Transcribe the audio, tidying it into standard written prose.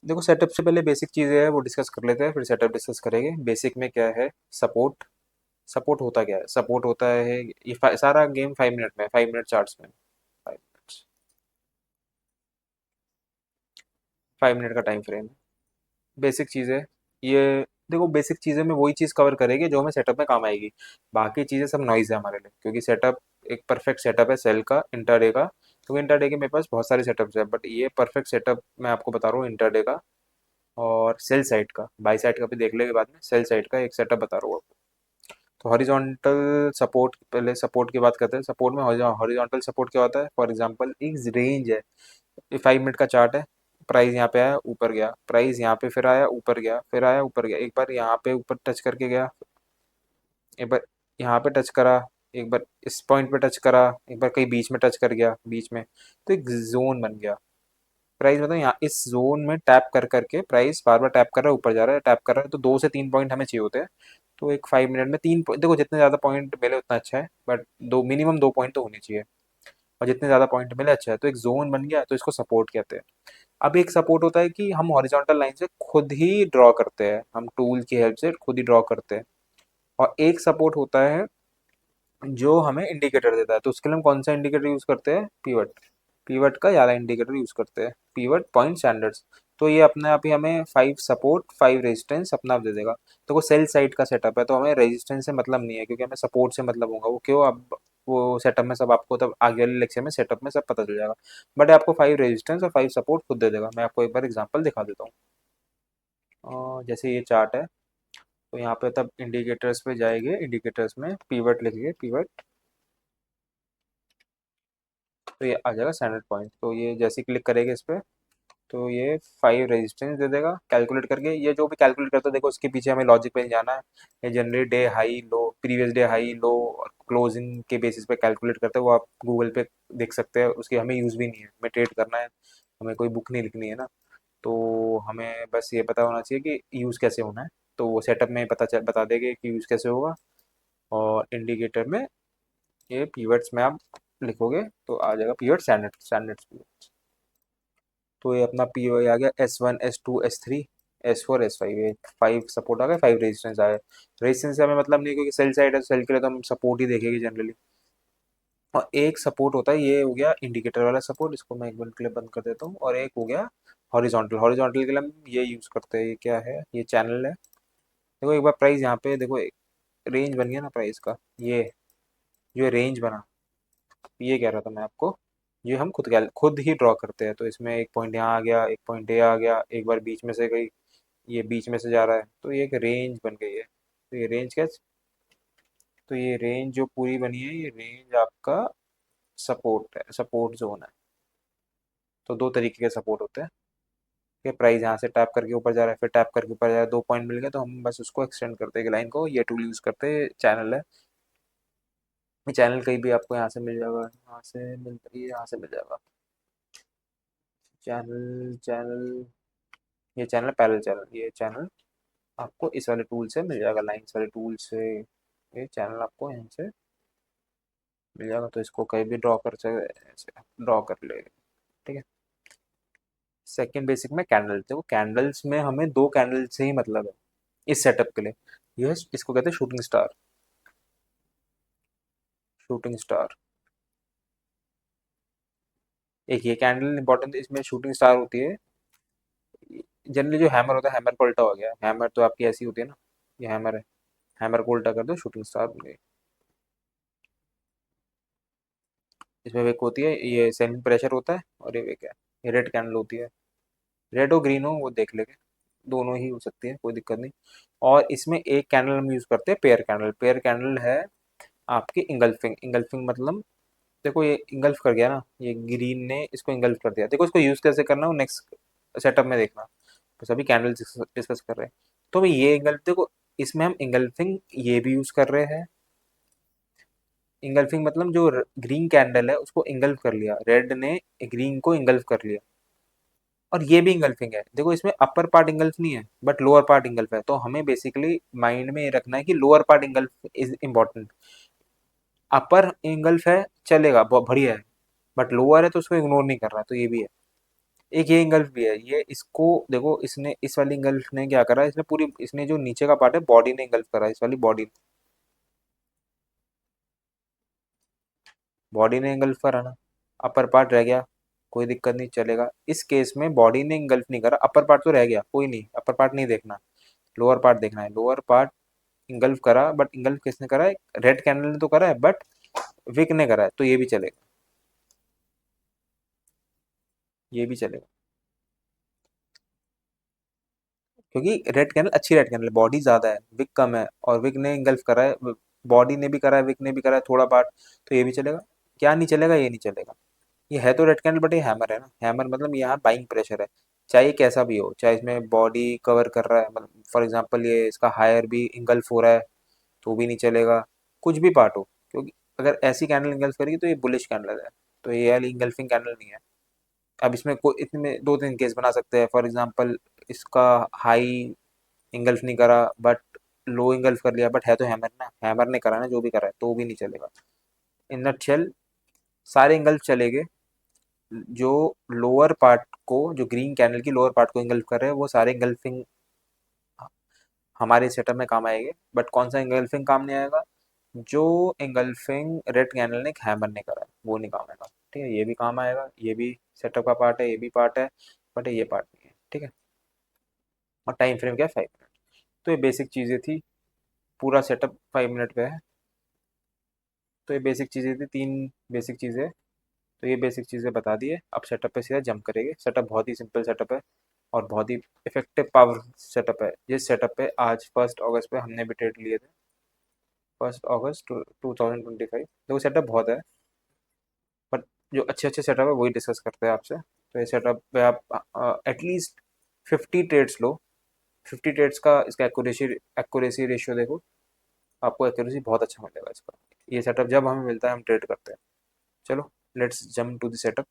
देखो सेटअप से पहले बेसिक चीज़ें है वो डिस्कस कर लेते हैं, फिर सेटअप डिस्कस करेंगे। बेसिक में क्या है? सपोर्ट। सपोर्ट होता क्या है? सपोर्ट होता है ये सारा गेम 5 मिनट में, 5 मिनट चार्ट्स में, 5 मिनट्स, 5 मिनट का टाइम फ्रेम। बेसिक चीज़ है ये। देखो बेसिक चीज़ें में वही चीज़ कवर करेगी जो हमें सेटअप में काम आएगी। बाकी चीज़ें सब नॉइज़ है हमारे लिए, क्योंकि सेटअप एक परफेक्ट सेटअप है सेल का, इंटरडे का। क्योंकि इंटरडे के मेरे पास बहुत सारे सेटअप्स है, बट ये परफेक्ट सेटअप मैं आपको बता रहा हूँ इंटरडे का। और सेल साइड का, बाई साइड का भी देख लेंगे बाद में, सेल साइड का एक सेटअप बता रहा हूँ आपको। तो हॉरिजॉन्टल सपोर्ट, पहले सपोर्ट की बात करते हैं। सपोर्ट में हॉरिजॉन्टल सपोर्ट क्या होता है? फॉर एग्जांपल एक रेंज है, ये 5 मिनट का चार्ट है। प्राइस यहाँ पे आया, ऊपर गया, प्राइस यहाँ पे फिर आया, ऊपर गया, फिर आया, ऊपर गया, एक बार यहाँ पे ऊपर टच करके गया, एक बार यहाँ पे टच करा, एक बार इस पॉइंट पे टच करा, एक बार कहीं बीच में टच कर गया, बीच में। तो एक जोन बन गया। प्राइस मतलब यहाँ इस जोन में टैप कर करके प्राइस बार बार टैप कर रहा है, ऊपर जा रहा है, टैप कर रहा है। तो 2 से 3 पॉइंट हमें चाहिए होते हैं। तो एक 5 मिनट में देखो जितने ज़्यादा पॉइंट मिले उतना अच्छा है, बट दो मिनिमम 2 पॉइंट तो होने चाहिए। और जितने ज़्यादा पॉइंट मिले अच्छा है। तो एक जोन बन गया, तो इसको सपोर्ट कहते हैं। अब एक सपोर्ट होता है कि हम हॉरिजॉन्टल लाइन से खुद ही ड्रॉ करते हैं, हम टूल की हेल्प से खुद ही ड्रॉ करते हैं। और एक सपोर्ट होता है जो हमें इंडिकेटर देता है। तो उसके लिए हम कौन सा इंडिकेटर यूज़ करते हैं? पीवट। पीवट का ज़्यादा इंडिकेटर यूज़ करते हैं, पीवट पॉइंट स्टैंडर्ड्स। तो ये अपने आप ही हमें 5 सपोर्ट 5 रेजिस्टेंस अपना आप दे देगा। तो वो सेल साइड का सेटअप है, तो हमें रेजिस्टेंस से मतलब नहीं है, क्योंकि हमें सपोर्ट से मतलब होगा। वो क्यों? अब वो सेटअप में सब आपको तब आगे वाले लेक्चर में सेटअप में सब पता चल जाएगा। बट आपको 5 रेजिस्टेंस और 5 सपोर्ट खुद दे देगा। मैं आपको एक बार एग्जांपल दिखा देता हूँ। जैसे ये चार्ट है, तो यहाँ पे तब इंडिकेटर्स पे जाएंगे, इंडिकेटर्स में पीवट लिखिए, पीवट। तो ये आ जाएगा स्टैंडर्ड पॉइंट। तो ये जैसे क्लिक करेंगे इस पे, तो ये 5 रेजिस्टेंस दे देगा कैलकुलेट करके। ये जो भी कैलकुलेट करता है देखो, उसके पीछे हमें लॉजिक पे नहीं जाना है। ये generally day high low, previous day high low और क्लोजिंग के बेसिस पे कैलकुलेट करते हैं। वो आप गूगल पे देख सकते हैं, उसकी हमें यूज़ भी नहीं है। हमें ट्रेड करना है, हमें कोई बुक नहीं लिखनी है ना। तो हमें बस ये पता होना चाहिए कि यूज़ कैसे होना है। तो वो सेटअप में बता देंगे कि यूज़ कैसे होगा। और इंडिकेटर में ये पीवर्ड्स में आप लिखोगे तो आ जाएगा पीवर्ड स्टैंडर्ड। तो ये अपना पी आ गया, S1 S2 S3 S4 S5। ये 5 सपोर्ट आ गए, 5 रेजिस्टेंस आ गए। रेजिस्टेंस से हमें मतलब नहीं, क्योंकि सेल साइड है, सेल के लिए तो हम सपोर्ट ही देखेंगे जनरली। और एक सपोर्ट होता है, ये हो गया इंडिकेटर वाला सपोर्ट, इसको मैं एक मिनट के लिए बंद कर देता हूँ। और एक हो गया हॉरिजॉन्टल। हॉरिजॉन्टल के लिए हम ये यूज़ करते हैं, ये क्या है? ये चैनल है। देखो एक बार प्राइस यहाँ पे देखो, रेंज बन गया ना प्राइस का। ये जो रेंज बना, ये कह रहा था मैं आपको। ये हम खुद ही ड्रॉ करते हैं। तो इसमें एक पॉइंट यहाँ आ गया, एक पॉइंट ये आ गया, एक बार बीच में से गई, ये बीच में से जा रहा है, तो ये एक रेंज बन गई है। तो ये रेंज क्या? तो ये रेंज जो पूरी बनी है, ये रेंज आपका सपोर्ट है, सपोर्ट जोन है। तो दो तरीके के सपोर्ट होते हैं कि प्राइस यहाँ से टैप करके ऊपर जा रहा है, फिर टैप करके ऊपर जा रहा है, 2 पॉइंट मिल गए, तो हम बस उसको एक्सटेंड करते हैं लाइन को। ये टूल यूज़ करते हैं, चैनल है। ये चैनल कहीं भी आपको यहाँ से मिल जाएगा, यहाँ से मिल, ये यहाँ से मिल जाएगा। चैनल चैनल ये चैनल पैरेलल चैनल, ये चैनल आपको इस वाले टूल से मिल जाएगा, लाइन्स वाले टूल से। ये चैनल आपको यहाँ से मिल जाएगा। तो इसको कहीं भी ड्रॉ कर सकते, ऐसे ड्रॉ कर ले। ठीक है। सेकंड बेसिक में कैंडल। देखो कैंडल्स में हमें 2 कैंडल से ही मतलब है इस सेटअप के लिए। ये इसको कहते हैं शूटिंग स्टार। शूटिंग स्टार, एक ये कैंडल इंपॉर्टेंट है, इसमें शूटिंग स्टार होती है। जनरली जो हैमर होता है, हैमर को उल्टा हो गया। हैमर तो आपकी ऐसी होती है ना, ये हैमर है। हैमर को उल्टा कर दो, शूटिंग स्टार बन गई। इसमें वेक होती है, ये सेमी प्रेशर होता है, और ये वेक है। ये रेड कैंडल होती है। रेड हो ग्रीन हो वो देख लेंगे, दोनों ही हो सकती है, कोई दिक्कत नहीं। और इसमें एक कैंडल हम यूज़ करते हैं पेयर कैंडल। पेयर कैंडल है आपकी इंगल्फिंग। इंगल्फिंग मतलब देखो ये इंगल्फ कर गया ना, ये ग्रीन ने इसको इंगल्फ कर दिया। देखो इसको यूज़ कैसे करना है नेक्स्ट सेटअप में देखना। तो सभी कैंडल डिस्कस कर रहे हैं। तो भाई ये इंगल्फ देखो, इसमें हम इंगल्फिंग ये भी यूज़ कर रहे हैं। इंगल्फिंग मतलब जो ग्रीन कैंडल है उसको इंगल्फ कर लिया, रेड ने ग्रीन को इंगल्फ कर लिया। और ये भी इंगल्फिंग है। देखो इसमें अपर पार्ट इंगल्फ नहीं है, बट लोअर पार्ट इंगल्फ है। तो हमें बेसिकली माइंड में ये रखना है कि lower part engulf is important. Upper engulf है चलेगा, बहुत बढ़िया है, बट लोअर है तो उसको इग्नोर नहीं करना है। तो ये भी है। एक ये इंगल्फ भी है, ये इसको देखो, इसने इस वाली इंगल्फ ने क्या करा, इसने पूरी, इसने जो नीचे का पार्ट है बॉडी ने इंगल्फ करा, इस वाली बॉडी, बॉडी ने इंगल्फ करा ना, अपर पार्ट रह गया, कोई दिक्कत नहीं चलेगा। इस केस में बॉडी ने इंगल्फ नहीं करा, अपर पार्ट तो रह गया, कोई नहीं, अपर पार्ट नहीं देखना, लोअर पार्ट देखना है। लोअर पार्ट इंगल्फ करा, बट इंगल्फ किसने करा है, रेड कैंडल ने तो करा है, बट विक ने करा है, तो ये भी चलेगा, ये भी चलेगा, क्योंकि रेड कैंडल अच्छी, रेड कैंडल बॉडी ज्यादा है, विक कम है, और विक ने इंगल्फ करा है, बॉडी ने भी करा है, विक ने भी करा है थोड़ा पार्ट, तो ये भी चलेगा। क्या नहीं चलेगा, ये नहीं चलेगा। ये है तो रेड कैंडल, बट ये हैमर है ना, हैमर मतलब यहाँ बाइंग प्रेशर है, चाहे ये कैसा भी हो, चाहे इसमें बॉडी कवर कर रहा है, मतलब फॉर एग्जांपल ये इसका हायर भी इंगल्फ हो रहा है, तो भी नहीं चलेगा, कुछ भी पार्ट हो, क्योंकि अगर ऐसी कैंडल इंगल्फ करेगी तो ये बुलिश कैंडल है, तो ये वाली इंगल्फिंग कैंडल नहीं है। अब इसमें कोई, इसमें दो तीन केस बना सकते हैं, फॉर एग्जांपल इसका हाई इंगल्फ नहीं करा, बट लो इंगल्फ कर लिया, बट है तो हैमर ना, हैमर ने करा ना जो भी करा है, तो भी नहीं चलेगा। इन नटशेल सारे इंगल्फ चलेंगे, जो लोअर पार्ट को, जो ग्रीन कैंडल की लोअर पार्ट को इंगल्फ कर रहे हैं, वो सारे इंगल्फिंग हमारे सेटअप में काम आएंगे। बट कौन सा इंगल्फिंग काम नहीं आएगा, जो इंगल्फिंग रेड कैंडल ने हैमर ने करा है, वो नहीं काम आएगा। ठीक है, ये भी काम आएगा, ये भी सेटअप का पार्ट है, ये भी पार्ट है, बट ये पार्ट नहीं है। ठीक है, और टाइम फ्रेम क्या है, 5 मिनट। तो ये बेसिक चीज़ें थी, पूरा सेटअप 5 मिनट पे है। तो ये बेसिक चीज़ें थी, तीन बेसिक चीज़ें, तो ये बेसिक चीज़ें बता दिए, अब सेटअप पे सीधा जंप करेंगे। सेटअप बहुत ही सिंपल सेटअप है, और बहुत ही इफेक्टिव पावर सेटअप है। जिस सेटअप पे आज 1 अगस्त पे हमने भी ट्रेड लिए थे, 1 अगस्त 2025, देखो सेटअप बहुत है, बट जो अच्छे अच्छे सेटअप है वही डिस्कस करते हैं आपसे। तो ये सेटअप पे आप एटलीस्ट 50 ट्रेड्स लो, 50 ट्रेड्स का इसका एक्यूरेसी, एक्यूरेसी रेशियो देखो, आपको एक्यूरेसी बहुत अच्छा मिलेगा इसका। ये सेटअप जब हमें मिलता है हम ट्रेड करते हैं। चलो, let's jump to the setup.